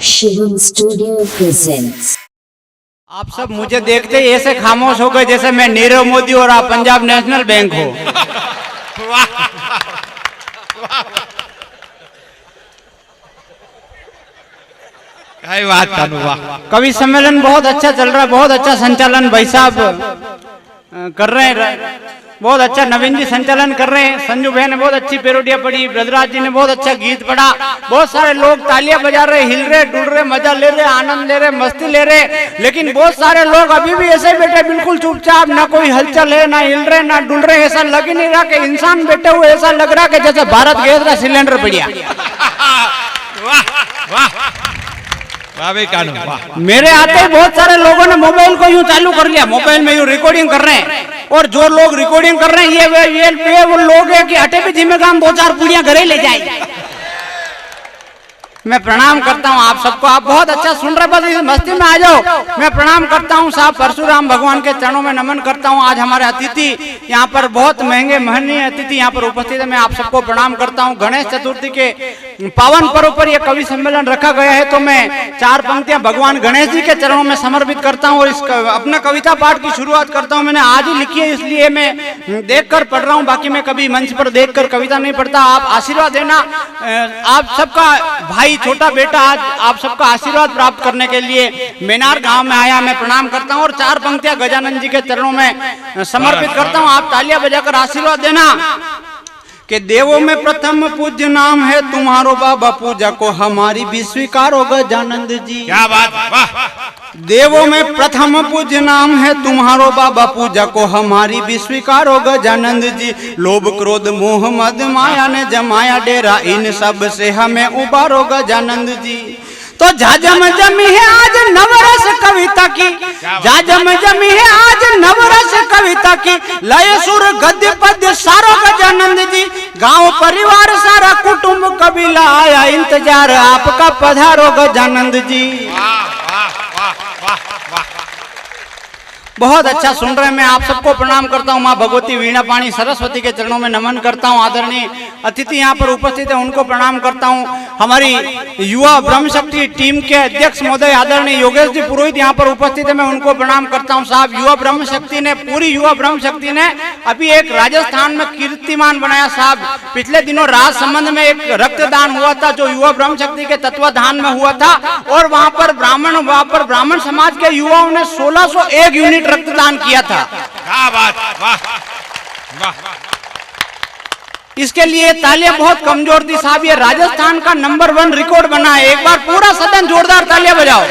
Shivam studio presents. आप सब मुझे देखते ही ऐसे खामोश हो गए जैसे मैं नीरव मोदी और आप पंजाब नेशनल बैंक हो। क्या बात कानू, वाह। कवि सम्मेलन बहुत अच्छा चल रहा है, बहुत अच्छा संचालन भाई साहब कर रहे हैं, बहुत अच्छा नवीन जी संचालन कर रहे हैं। संजू भाई ने बहुत अच्छी पेरोडिया पढ़ी, ब्रजराज जी ने बहुत अच्छा गीत पढ़ा, बहुत सारे लोग तालियां बजा रहे, हिल रहे, डुल रहे, मजा ले रहे, आनंद ले रहे, मस्ती ले रहे। लेकिन बहुत सारे लोग अभी भी ऐसे बैठे बिल्कुल चुपचाप, ना कोई हलचल है, ना हिल रहे, ना डुल रहे। ऐसा लग ही नहीं रहा कि इंसान बैठे हुए, ऐसा लग रहा कि जैसे भारत गैस का सिलेंडर बढ़िया। वाह वाह वाह भाई कानू, वाह। मेरे आते ही बहुत सारे लोगों ने मोबाइल को यूं चालू कर लिया, मोबाइल में यूं रिकॉर्डिंग कर रहे हैं। और जो लोग रिकॉर्डिंग कर रहे हैं ये वो लोग हैं कि अटे भी जिम्मेदार दो चार पूड़ियां घरे ले जाए। मैं प्रणाम करता हूं आप सबको, आप बहुत अच्छा सुन रहे, बस इस मस्ती में आ जाओ। मैं प्रणाम करता हूं साहब परशुराम भगवान के चरणों में नमन करता हूं। आज हमारे अतिथि यहाँ पर बहुत महंगे महनीय अतिथि यहाँ पर उपस्थित है, मैं आप सबको प्रणाम करता हूं। गणेश चतुर्थी के पावन पर्व पर यह कवि सम्मेलन रखा गया है, तो मैं चार पंक्तियां भगवान गणेश जी के चरणों में समर्पित करता हूँ और इस अपना कविता पाठ की शुरुआत करता हूँ। मैंने आज ही लिखी है इसलिए मैं देखकर पढ़ रहा हूँ, बाकी मैं कभी मंच पर देखकर कविता नहीं पढ़ता। आप आशीर्वाद देना, आप सबका भाई छोटा बेटा आज आप सबका आशीर्वाद प्राप्त करने के लिए मेनार गांव में आया, मैं प्रणाम करता हूं और चार पंक्तियां गजानंद जी के चरणों में समर्पित करता हूं। आप तालियां बजाकर आशीर्वाद देना कि देवों में प्रथम पूज्य नाम है तुम्हारो बाबा, पूजा को हमारी भी स्वीकारो गजानंद जी। क्या बात, वाह। देवों में प्रथम पूज्य नाम है तुम्हारो बाबा, पूजा को हमारी भी स्वीकारो गजानंद जी। लोभ क्रोध मोह मद माया ने जमाया डेरा, इन सब से हमें उबारो गजानंद जी। तो झाझम जमी है आज नवरस कविता की, झाझम जमी है आज नवरस कविता की, लय सुर गद्य पद्य सारो गजानंद जी। गांव परिवार सारा कुटुंब कबीला आया, इंतजार आपका पधारो गजानंद जी। बहुत अच्छा सुन रहे हैं, मैं आप सबको प्रणाम करता हूँ। माँ भगवती वीणा पाणी सरस्वती के चरणों में नमन करता हूँ। आदरणीय अतिथि यहाँ पर उपस्थित है, उनको प्रणाम करता हूँ। हमारी युवा ब्रह्म शक्ति टीम के अध्यक्ष महोदय आदरणीय योगेश जी पुरोहित यहाँ पर उपस्थित है, मैं उनको प्रणाम करता हूँ। साहब युवा ब्रह्म शक्ति ने, पूरी युवा ब्रह्म शक्ति ने अभी एक राजस्थान में कीर्तिमान बनाया। साहब पिछले दिनों राजसमंद में एक रक्तदान हुआ था जो युवा ब्रह्म शक्ति के तत्वाधान में हुआ था, और वहाँ पर ब्राह्मण समाज के युवाओं ने 1601 यूनिट रक्तदान किया था। क्या बात, वाह वाह। इसके लिए तालियां बहुत कमजोर थी साहब, ये राजस्थान का नंबर 1 रिकॉर्ड बना है। एक बार पूरा सदन जोरदार तालियां बजाओ।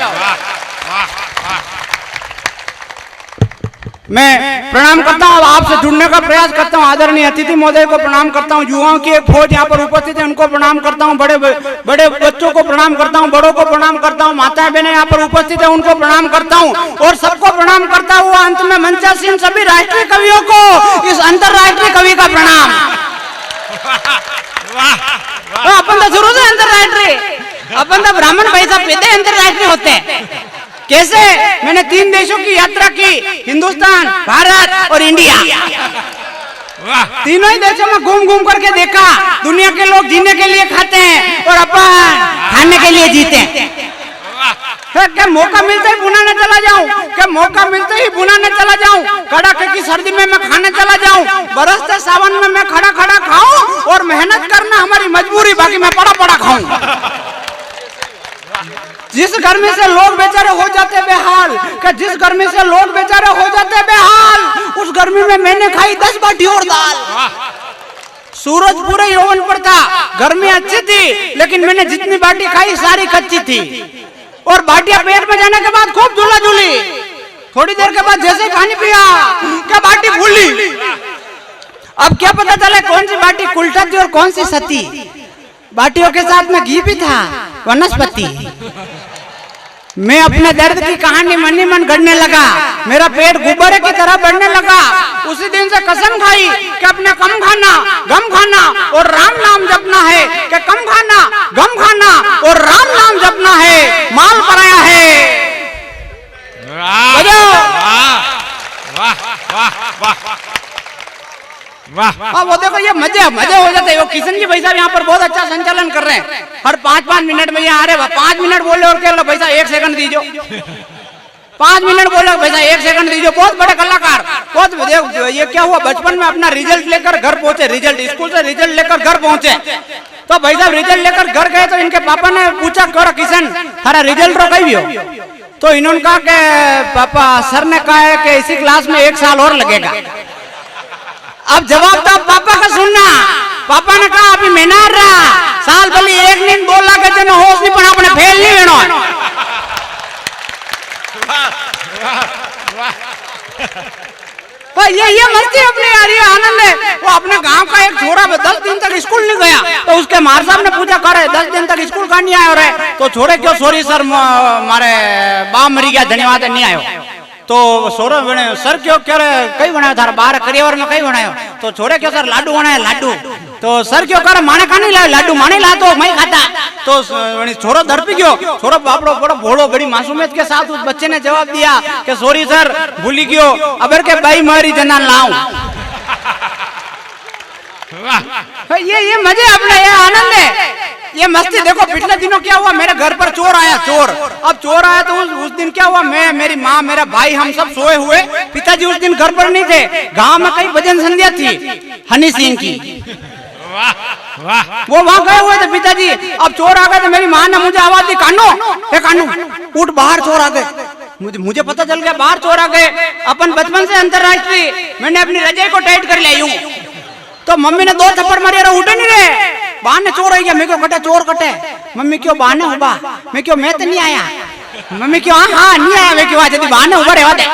मैं प्रणाम करता हूँ, आपसे जुड़ने का प्रयास करता हूँ। आदरणीय अतिथि महोदय को प्रणाम करता हूँ। युवाओं की एक फौज यहाँ पर उपस्थित है, उनको प्रणाम करता हूँ। बड़े बड़े बच्चों को प्रणाम करता हूँ, बड़ों को प्रणाम करता हूँ। माताएं बहनें यहाँ पर उपस्थित है, उनको प्रणाम करता हूँ और सबको प्रणाम करता हुआ अंत में मंचासीन सभी राष्ट्रीय कवियों को इस अंतरराष्ट्रीय कवि का प्रणाम। अपन तो शुरू से अंतरराष्ट्रीय, अपन तो ब्राह्मण भाई साहब पैदे अंतरराष्ट्रीय होते हैं। कैसे? मैंने 3 देशों की यात्रा की, हिंदुस्तान, भारत और इंडिया। तीनों ही देशों में घूम घूम करके देखा, दुनिया के लोग जीने के लिए खाते हैं और अपन खाने के लिए जीते हैं। क्या मौका मिलते ही बुनाने चला जाऊं, क्या मौका मिलते ही बुनाने चला जाऊं, कड़ाके की सर्दी में मैं खाने चला जाऊं, बरसते सावन में मैं खड़ा खड़ा खाऊं और मेहनत करना हमारी मजबूरी, बाकी मैं पड़ा पड़ा खाऊं। जिस गर्मी से लोग बेचारे हो जाते बेहाल, कि जिस गर्मी से लोग बेचारे हो जाते बेहाल, उस गर्मी में मैंने खाई 10 बाटी और दाल। सूरज पूरे यौवन पर था, गर्मी अच्छी थी, लेकिन मैंने जितनी बाटी खाई सारी कच्ची थी। और बाटियां पेट में जाने के बाद खूब झूला झूली, थोड़ी देर के बाद जैसे खानी पिया क्या बाटी भूली। अब क्या पता चले कौन सी बाटी कुलटा थी और कौन सी सती। बाटियों के साथ में घी भी था, वनस्पति। मैं अपने दर्द की कहानी मन ही मन गढ़ने लगा, मेरा पेट गुब्बारे की तरह बढ़ने लगा। उसी दिन से कसम खाई कि अपने कम खाना, गम खाना और राम नाम जपना है, कि कम खाना, गम खाना और राम नाम जपना है। माल पराया है। वाह वाह वाह वाह। वो देखो ये मजे मजे हो जाते हैं। वो किशन जी भाई साहब यहाँ पर बहुत अच्छा संचालन कर रहे हैं, हर 5-5 मिनट में यहाँ आ रहे, 5 मिनट बोले और कह लो भाई साहब 1 सेकंड दीजिए, 5 मिनट बोले भाई साहब 1 सेकंड दीजिए। बहुत बड़े कलाकार, बहुत ये क्या हुआ, बचपन में अपना रिजल्ट लेकर घर पहुंचे, रिजल्ट स्कूल से रिजल्ट लेकर घर पहुंचे, तो भाई साहब रिजल्ट लेकर घर गए तो इनके पापा ने पूछा करो किशन थारा रिजल्ट रो कहीं भी हो, तो इन्होंने कहा कि पापा सर ने कहा है कि इसी क्लास में 1 साल और लगेगा। अब जवाब तो पापा का सुनना, पापा ने कहा अभी मेहनत रहा साल भले 1 दिन 2 लाख जन होश नहीं पण अपने फेल नहीं वेणो। ये मस्ती अपने यार, ये आनंद है। वो अपने गांव का एक छोरा 10 दिन तक स्कूल नहीं गया, तो उसके मार साहब ने पूछा करे 10 दिन तक स्कूल का नहीं आयो रे, तो छोरे क्यों सॉरी सर मारे बा मरी गया धन्यवाद नहीं आयो, तो छोरो सर क्यों कह रहे कई बनायो थारा बाहर करियावर में कई बनायो, तो छोरे क्यों सर लाडू बनाया लाडू, तो सर क्यों करे माने का नहीं लायो लाडू माने ला तो मैं खाता, तो छोरो दरपी गयो, छोरो बापड़ो बड़ा भोड़ो बड़ी मासूमियत के साथ उस बच्चे ने जवाब दिया कि सॉरी सर भूली गयो अबर के बाई मारी जना लाऊं। ये मजे अपने, ये आनंद है, ये मस्ती। देखो पिछले दिनों क्या हुआ, मेरे घर पर चोर आया, अब चोर आया तो उस दिन क्या हुआ, मैं मेरी माँ मेरा भाई हम सब सोए हुए, पिताजी उस दिन घर पर नहीं थे, गांव में कई भजन संध्या थी हनी सिंह की, वो वहां गए हुए थे पिताजी। अब चोर आ गए तो मेरी माँ ने मुझे आवाज दी कानू हे कानू उठ बाहर चोर आ गए, मुझे पता चल गया बाहर चोर आ गए। अपन बचपन से अंतरराष्ट्रीय मैंने अपनी रजाई को टाइट कर लिया यूं, तो मम्मी ने 2 थप्पड़ मारे उठे नहीं रहे, बहाने चोर आई गया, मैं क्यों कटे चोर कटे, मम्मी क्यों बहाने हुआ, मैं क्यों मैं तो नहीं आया, मम्मी क्यों हाँ नहीं आया, मैं क्यों यदि बहाने हुआ रहवा दे।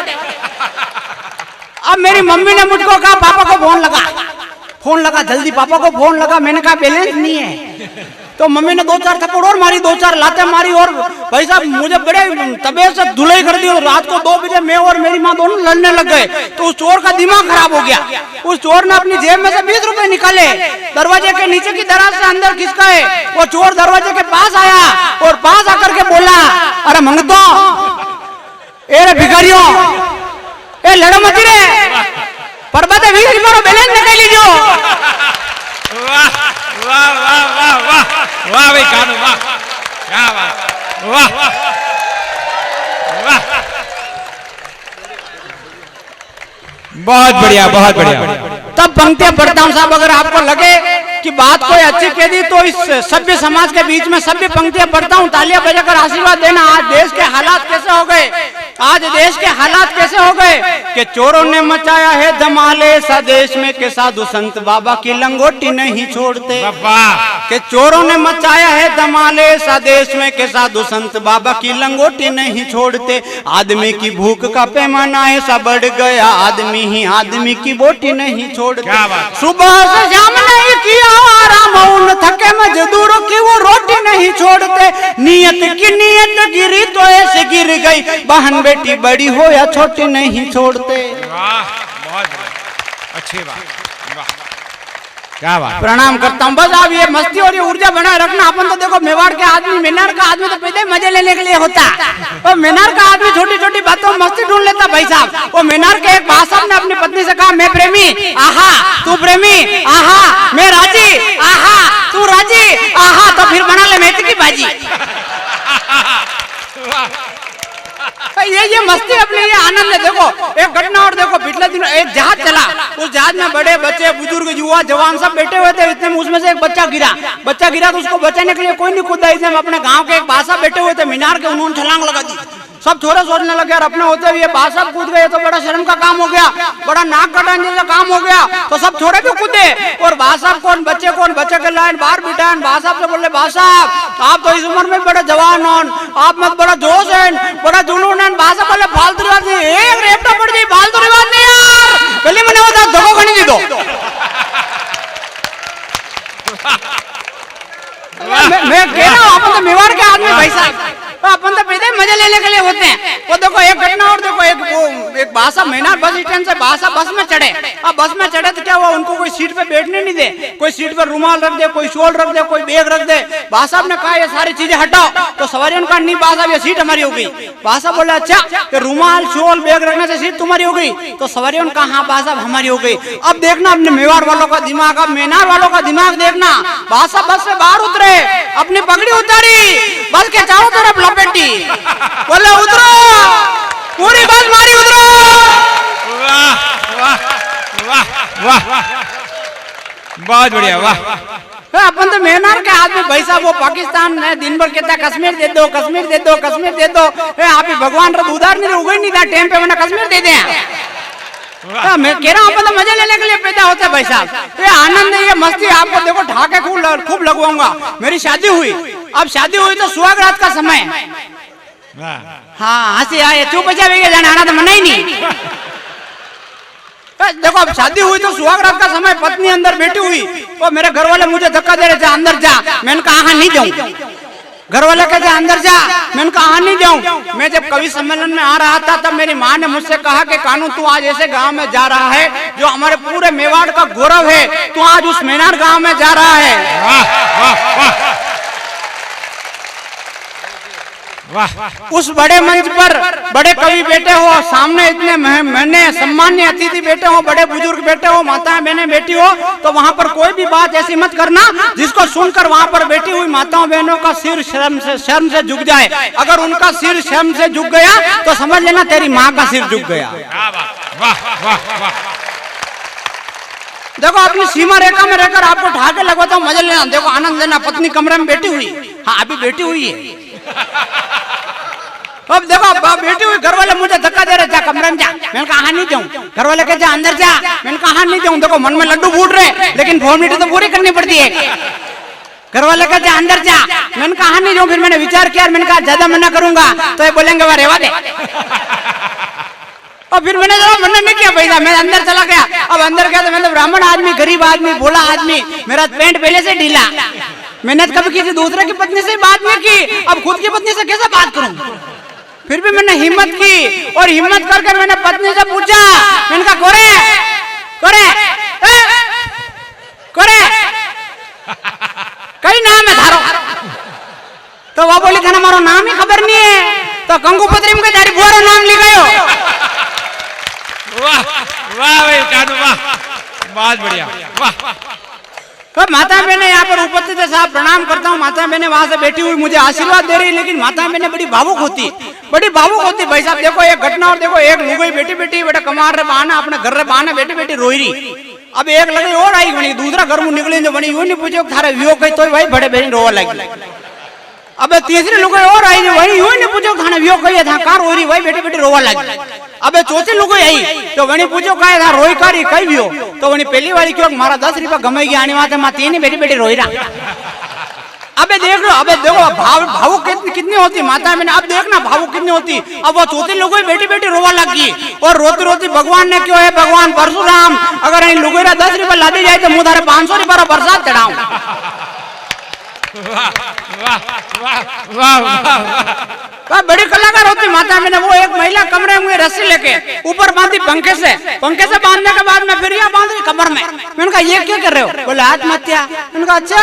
अब मेरी मम्मी ने मुझको कहा पापा को फोन लगा जल्दी पापा को फोन लगा, मैंने कहा बैलेंस नहीं है, तो मम्मी ने 2-4 थप्पड़ और मारी, 2-4 लातें मारी, और भाई साहब मुझे बड़े तबीयत से धुलाई कर दी, और रात को 2 बजे मैं और मेरी माँ दोनों लड़ने लग गए, तो उस चोर का दिमाग खराब हो गया, उस चोर ने अपनी जेब में से 20 रुपए निकाले, दरवाजे के नीचे की दराज से अंदर खिसकाए, वो चोर दरवाजे के पास आया और पास आकर के बोला अरे मंगतो ए भिखारियों ए लड़ो मत रे पर बता 20 रुपए बैलेंस निकाल लीजिए। वाह वाह वाह वाह वाह वाह भाई कानू वाह क्या बात वाह वाह बहुत बढ़िया बहुत बढ़िया। तब पंक्तियां पढ़ता हूं साहब, अगर आपको लगे कि बात कोई अच्छी कह दी तो इस सभ्य समाज के बीच में सभ्य पंक्तियां पढ़ता हूं, तालियां बजाकर आशीर्वाद देना। आज देश के हालात कैसे हो गए, आज देश के हालात कैसे हो गए कि चोरों ने मचाया है धमाले, सा देश में के साधु संत बाबा की लंगोटी नहीं छोड़ते, कि चोरों ने मचाया है धमाले, सा देश में के साधु संत बाबा की लंगोटी नहीं छोड़ते, आदमी की भूख का पैमाना ऐसा बढ़ गया, आदमी ही आदमी की बोटी नहीं छोड़ते, सुबह से शाम नहीं किया आराम, उन थके मजदूरों की वो रोटी नहीं छोड़ते, नियत की नियत गिरी तो ऐसे गिर गई, बहन बेटी बड़ी हो या छोटी नहीं छोड़ते। वाह बहुत अच्छी बात वाह क्या बात। प्रणाम करता हूँ। बस आप ये मस्ती और ये ऊर्जा बनाए रखना। अपन तो देखो मेवाड़ के आदमी, मेनार का आदमी तो पहले मजे लेने के लिए होता, और मेनार का आदमी छोटी छोटी बातों में मस्ती ढूंढ लेता। भाई साहब वो मेनार के एक भाषा ने अपनी पत्नी से कहा मैं प्रेमी आहा तू प्रेमी आहा, मैं राजी आहा तू राजी आहा, तो फिर बना ले मेथी की भाजी। ये मस्ती अपने ये आनंद है। देखो एक घटना और देखो, पिछले दिनों एक जहाज चला, उस जहाज में बड़े बच्चे बुजुर्ग युवा जवान सब बैठे हुए थे, इतने में उसमें से एक बच्चा गिरा तो उसको बचाने के लिए कोई नहीं कूदा। इसमें अपने गांव के एक बादशाह बैठे हुए थे मीनार के, उन्होंने छलांग लगा दी। सब छोरे सोचने लगे यार अपने होते हुए बादशाह कूद गए तो बड़ा शर्म का काम हो गया, बड़ा नाक कटाने जैसा काम हो गया, तो सब छोरे भी कूदे। और बादशाह कौन बच्चे के लाइन बाहर बिठाए, बादशाह से बोले बादशाह आप तो इस उम्र में बड़ा जवान हो, आप में बड़ा जोश है, बड़ा जुनून है। बादशाह बोले फालतू रिवाज नहीं, एक रेपटा पड़ गई, फालतू रिवाज नहीं यार, पहले मैंने बता धोखो खड़ी दी दो। मैं कह रहा हूँ अपन तो मेवाड़ के आदमी भाई साहब, तो अपन तो पहले मजे लेने के लिए होते हैं। वो देखो एक घटना और देखो, एक भाषा मेनार बस स्टैंड से भाषा बस में चढ़े, अब बस में चढ़े तो क्या हुआ, उनको कोई सीट पे बैठने नहीं दे, कोई सीट पर रुमाल रख दे, कोई शॉल रख दे, कोई बैग रख दे। बादशाह साहब ने कहा ये सारी चीजें हटाओ, तो सवारियों ने कहा नहीं बादशाह साहब ये सीट हमारी हो गई। बादशाह साहब बोले अच्छा कि रुमाल शॉल बैग रखने से सीट तुम्हारी हो गई, तो सवारियों ने कहा हाँ बादशाह साहब हमारी हो गई। अब देखना अपने मेवाड़ वालों का दिमाग, अब मेनार वालों का दिमाग देखना। बादशाह बस से बाहर उतरे, अपनी पगड़ी उतारी, बस के चारों तरफ लपेटी, बोले उतरो, पूरी बस मारी उतरो। वाह वाह वाह वाह, बहुत बढ़िया, वाह। अपन तो मेनार के आदमी भाई साहब, वो पाकिस्तान में दिन भर कहता कश्मीर दे दो, कश्मीर दे दो, कश्मीर दे दो। आप ही भगवान रब उधार नहीं उगई नहीं था टाइम पे, वरना कश्मीर दे दे। मैं कह रहा हूँ अपन तो मजे लेने के लिए पैदा होता है भाई साहब। ये आनंद है, ये मस्ती आपको देखो ढाके खूब लगवाऊंगा। मेरी शादी हुई, अब शादी हुई तो सुहागरात का समय, हाँ हंसी आए चुप बचा जाना आना तो मना ही नहीं। देखो अब शादी हुई तो सुहागरात का समय, पत्नी अंदर बैठी हुई, वो मेरे घर वाले मुझे धक्का दे रहे थे अंदर जा, मैंने कहा हाँ नहीं जाऊं। घर वाले कहते अंदर जा, मैंने कहा हाँ नहीं जाऊं। मैं जब कवि सम्मेलन में आ रहा था तब मेरी माँ ने मुझसे कहा कि कानू तू आज ऐसे गांव में जा रहा है जो हमारे पूरे मेवाड़ का गौरव है, तू आज उस मेनार गांव में जा रहा है। उस बड़े मंच पर बड़े कवि बैठे हो, सामने इतने मैंने सम्मान्य अतिथि बैठे हो, बड़े बुजुर्ग बैठे हो, माताएं बहनें बैठी हो, तो वहां पर कोई भी बात ऐसी मत करना जिसको सुनकर वहां पर बैठी हुई माताओं बहनों का सिर शर्म से झुक जाए। अगर उनका सिर शर्म से झुक गया तो समझ लेना तेरी माँ का सिर झुक गया। देखो अपनी सीमा रेखा में रहकर आपको ठाके लगवाता हूँ, मजा लेना, देखो आनंद लेना। पत्नी कमरे में बैठी हुई, हाँ अभी बैठी हुई है। अब देखो बैठी हुई, घर वाले मुझे धक्का दे रहे, जा कमरे में जा, मैंने कहा हाँ नहीं जाऊं। घर वाले कहते अंदर जा, मैंने कहा हाँ नहीं जाऊं। देखो मन में लड्डू फूट रहे, लेकिन फॉर्मेलिटी तो पूरी करनी पड़ती है। घर वाले कहते अंदर जा, मैंने कहा हाँ नहीं जाऊं। फिर मैंने विचार किया, मैंने कहा ज्यादा मना करूंगा तो ये बोलेंगे वह रेवा दे, और फिर मैंने मना नहीं किया पैसा, मैं अंदर चला गया। अब अंदर गया तो मैं ब्राह्मण आदमी, गरीब आदमी, भोला आदमी, मेरा पेंट पहले से ढीला, मैंने कभी किसी दूसरे की पत्नी से बात नहीं की, अब खुद की पत्नी से कैसे बात करूं। फिर भी मैंने हिम्मत की, और हिम्मत करके मैंने पत्नी से पूछा, मैंने कहा कोरे कोरे कोरे कई नाम है थारो, तो वह बोली था ना मारो नाम ही खबर नहीं है, तो कंगुपत्री में जारी बुआरो नाम लिखायो। वाह वाह भाई कानू, वाह बहुत बढ़िया, वाह। तो माता बहने यहाँ पर उपस्थित है साहब, प्रणाम करता हूँ। माता बहने वहां से बैठी हुई मुझे आशीर्वाद दे रही, लेकिन माता बहने बड़ी भावुक होती, बड़ी भावुक होती भाई साहब। देखो एक घटना, और देखो एक लुगाई बेटी बेटी बेटा कमार रे बहाना अपने घर रे बहाना बेटी बेटी रोई रही। अब एक लगे और आई बनी, दूसरा घर में निकले जो बनी, यूं नहीं पूछो थारे वियो कही तो भाई बड़े बहन रोवा लगी। अब तीसरी लुगाई और आई जो वही यूं नहीं पूछो थाने वियो कही था कार हो रही, वही बेटी बेटी रोवा लगी। अबे चौथी लुगाई आई तो वनी पूछो कहे था रोई कारी कई वियो, तो वनी पहली वाली क्यों मारा 10 रुपया गमाई गया आने वाला मां तीन बेटी बेटी रोई रहा। अबे देख लो, अबे देखो भावुक कितनी होती माता मैंने, अब देखना भावुक कितनी होती। अब वो चौथी लुगाई बेटी बेटी रोवा लगी, और रोती रोती भगवान ने क्यों है भगवान परशुराम अगर इन लुगाई 10 रुपया ला दी जाए तो मुँह धारे 500 रुपया बरसात चढ़ाऊ। बड़ी कलाकार होती माता मैंने। वो एक महिला कमरे में रस्सी लेके ऊपर बांधी पंखे से बांधने के बाद में फिर यह बांध रही कमर में। मैंने कहा ये क्या कर रहे हो, बोले आत्महत्या। मैंने कहा अच्छा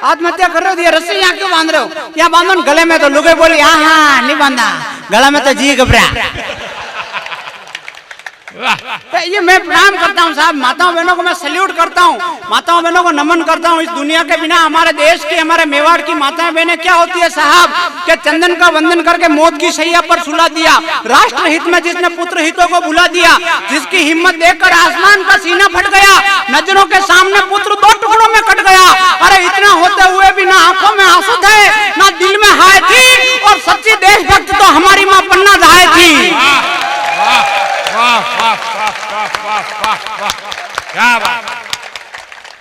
आत्महत्या कर रहे हो, ये रस्सी यहाँ क्यों बांध रहे हो, यहाँ बांधो गले में। तो लुगाई बोली हाँ नहीं बांधा, गला में तो जी घबरा। ये मैं प्रणाम करता हूँ साहब, माताओं बहनों को मैं सल्यूट करता हूँ, माताओं बहनों को नमन करता हूँ। इस दुनिया के बिना हमारे देश की, हमारे मेवाड़ की माताएं बहनें क्या होती है साहब, कि चंदन का वंदन करके मौत की शैया पर सुला दिया। राष्ट्र हित में जिसने पुत्र हितों को भुला दिया, जिसकी हिम्मत देखकर आसमान का सीना फट गया, नजरों के सामने पुत्र 2 टुकड़ों में कट गया। अरे इतना होते हुए भी ना आंखों में आंसू थे, ना दिल में हाय थी, और सच्ची देशभक्त तो हमारी माँ पन्ना दहाय थी।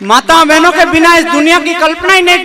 माताओं बहनों के बिना इस दुनिया की कल्पना ही नहीं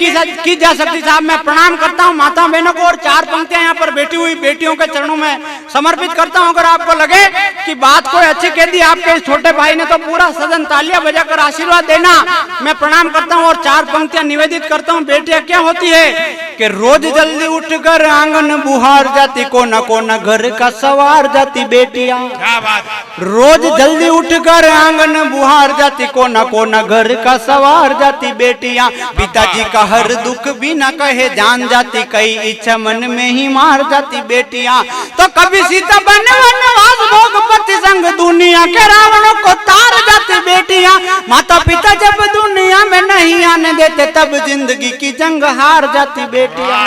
की जा सकती साहब। मैं प्रणाम करता हूँ माताओं बहनों को, और 4 पंक्तियां यहाँ पर बैठी हुई बेटियों के चरणों में समर्पित करता हूं। अगर आपको लगे कि बात कोई अच्छी कह दी आपके इस छोटे भाई ने तो पूरा सदन तालियां बजाकर आशीर्वाद देना। मैं प्रणाम करता हूं और 4 पंक्तियां निवेदित करता हूं। बेटियां क्या होती है कि रोज जल्दी उठकर आंगन बुहार जाती, कोना घर का सवार जाती बेटियां। क्या बात, रोज जल्दी उठकर आंगन बुहार जाती, कोना घर का सवार जाती बेटियां। पिताजी का हर दुख भी न कहे जान जाती, कई इच्छा मन में ही मार जाती बेटियां। तो कभी सीता बन वनवास भोग पति संग दुनिया के रावणों को तार जाती बेटियां। माता पिता जब दुनिया में नहीं आने देते तब जिंदगी की जंग हार जाती बेटियां।